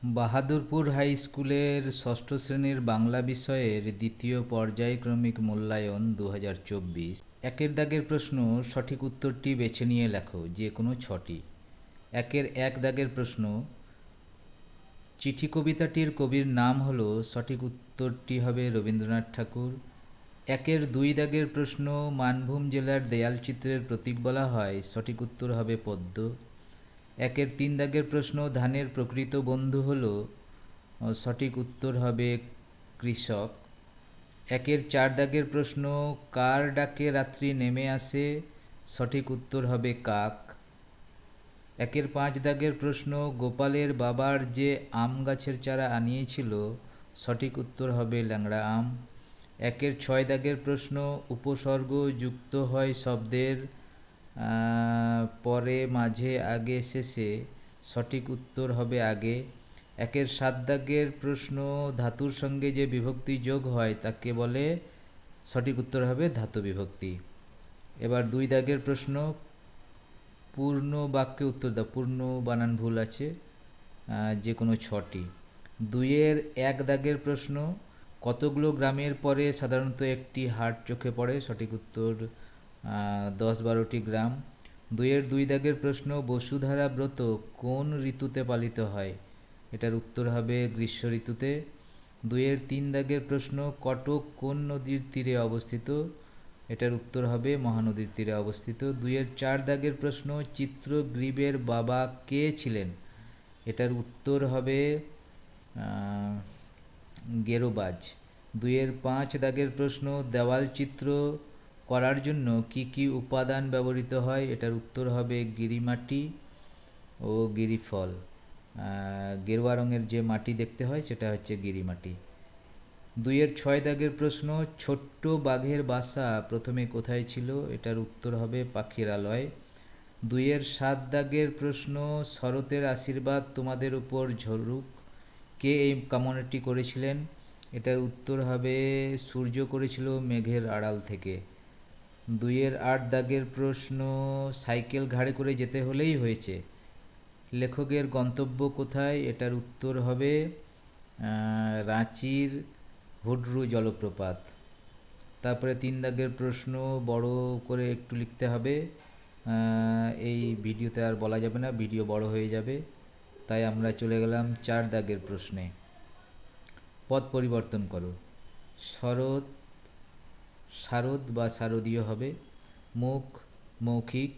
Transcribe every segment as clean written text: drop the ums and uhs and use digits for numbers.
Bahadurpur high স্কুলের ষষ্ঠ শ্রেণীর বাংলা বিষয়ের দ্বিতীয় পর্যায়ক্রমিক মূল্যায়ন 2024। একের দাগের প্রশ্ন, সঠিক উত্তরটি বেছে নিয়ে লেখো, যে কোনো ছটি। একের এক দাগের প্রশ্ন, চিঠি কবিতাটির কবির নাম হলো, সঠিক উত্তরটি হবে রবীন্দ্রনাথ ঠাকুর। একের দুই দাগের প্রশ্ন, মানভূম জেলার দেয়ালচিত্রের প্রতীক বলা হয়, সঠিক উত্তর হবে পদ্ম। একের তিন দাগের প্রশ্ন, ধানের প্রকৃত বন্ধু হলো, সঠিক উত্তর হবে কৃষক। একের চার দাগের প্রশ্ন, কার ডাকে রাত্রি নেমে আসে, সঠিক উত্তর হবে কাক। একের পাঁচ দাগের প্রশ্ন, গোপালের বাবার যে আম গাছের চারা আনিয়েছিল, সঠিক উত্তর হবে ল্যাংড়া আম। একের ছয় দাগের প্রশ্ন, উপসর্গ যুক্ত হয় শব্দের পরে, মাঝে, আগে, শেষে, সঠিক উত্তর হবে আগে। একের সাত দাগের প্রশ্ন, ধাতুর সঙ্গে যে বিভক্তি যোগ হয় তাকে বলে, সঠিক উত্তর হবে ধাতু বিভক্তি। এবার দুই দাগের প্রশ্ন, পূর্ণ বাক্যে উত্তর দাও। পূর্ণ বানান ভুল আছে, যে কোনো ছটি। দুইয়ের এক দাগের প্রশ্ন, কতগুলো গ্রামের পরে সাধারণত একটি হাট চোখে পড়ে, সঠিক উত্তর 10-12টি গ্রাম। দুইয়ের দুই দাগের প্রশ্ন, বসুধারা ব্রত কোন ঋতুতে পালিত হয়, এটার উত্তর হবে গ্রীষ্ম ঋতুতে। দুইয়ের তিন দাগের প্রশ্ন, কটক কোন নদীর তীরে অবস্থিত, এটার উত্তর হবে মহানদীর তীরে অবস্থিত। দুইয়ের চার দাগের প্রশ্ন, চিত্রগ্রীবের বাবা কে ছিলেন, এটার উত্তর হবে গেরোবাজ। দুইয়ের পাঁচ দাগের প্রশ্ন, দেওয়াল চিত্র করার জন্য কি কি উপাদান ব্যবহৃত হয়, এটার উত্তর হবে গিরিমাটি ও গিরিফল। গেরুয়া রঙের যে মাটি দেখতে হয় সেটা হচ্ছে গিরিমাটি। দুইয়ের ছয় দাগের প্রশ্ন, ছোট্ট বাঘের বাসা প্রথমে কোথায় ছিল, এটার উত্তর হবে পাখিরালয়। দুইয়ের সাত দাগের প্রশ্ন, শরতের আশীর্বাদ তোমাদের উপর ঝরুক, কে এই কামনাটি করেছিলেন, এটার উত্তর হবে সূর্য করেছিল মেঘের আড়াল থেকে। দুইয়ের আট দাগের প্রশ্ন, সাইকেল ঘাড়ে করে যেতে হলেই হয়েছে, লেখকের গন্তব্য কোথায়, এটার উত্তর হবে রাঁচির হুডরু জলপ্রপাত। তারপরে তিন দাগের প্রশ্ন, বড় করে একটু লিখতে হবে, এই ভিডিওতে আর বলা যাবে না, ভিডিও বড় হয়ে যাবে, তাই আমরা চলে গেলাম চার দাগের প্রশ্নে। পদ পরিবর্তন করো। শরৎ শারদ বা শারদীয় হবে, মুখ মৌখিক,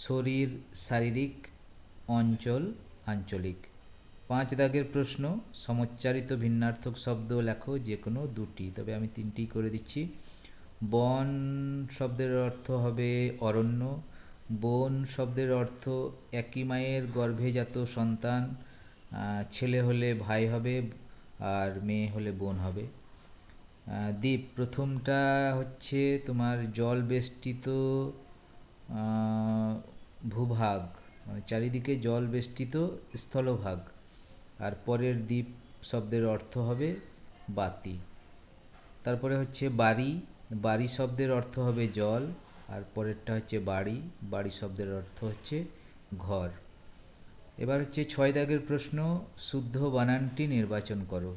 শরীর শারীরিক, অঞ্চল আঞ্চলিক। পাঁচ দাগের প্রশ্ন, সমচ্চারিত ভিন্নার্থক শব্দ লেখো, যে কোনো দুটি, তবে আমি তিনটি করে দিচ্ছি। বন শব্দের অর্থ হবে অরণ্য। বোন শব্দের অর্থ একই মায়ের গর্ভে জাত সন্তান, ছেলে হলে ভাই হবে আর মেয়ে হলে বোন হবে। দ্বীপ প্রথমটা হচ্ছে তোমার জল বেষ্টিত ভূভাগ, মানে চারিদিকে জল বেষ্টিত স্থলভাগ, আর পরের দ্বীপ শব্দের অর্থ হবে বাতি। তারপরে হচ্ছে বাড়ি, বাড়ি শব্দের অর্থ হবে জল, আর পরেরটা হচ্ছে বাড়ি, বাড়ি শব্দের অর্থ হচ্ছে ঘর। এবার হচ্ছে ছয় দাগের প্রশ্ন, শুদ্ধ বানানটি নির্বাচন করো।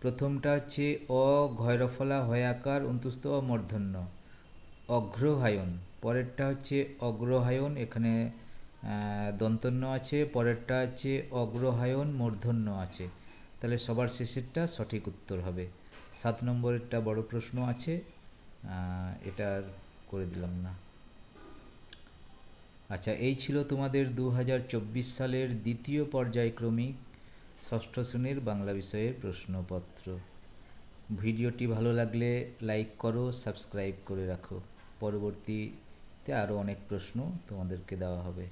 প্রথমটা হচ্ছে অ ঘয়রফলা হয়াকার অন্তুস্থ অমূর্ধন্য, অগ্রহায়ণ। পরেরটা হচ্ছে অগ্রহায়ণ, এখানে দন্তন্য আছে। পরেরটা হচ্ছে অগ্রহায়ণ মূর্ধন্য আছে, তাহলে সবার শেষেরটা সঠিক উত্তর হবে। 7 নম্বরেরটা বড় প্রশ্ন আছে, এটা করে দিলাম না। আচ্ছা, এই ছিল তোমাদের 2024 সালের দ্বিতীয় পর্যায়ক্রমিক ষষ্ঠ শ্রেণীর বাংলা বিষয়ের প্রশ্নপত্র। ভিডিওটি ভালো লাগলে লাইক করো, সাবস্ক্রাইব করে রাখো, পরবর্তীতে আরও অনেক প্রশ্ন তোমাদেরকে দেওয়া হবে।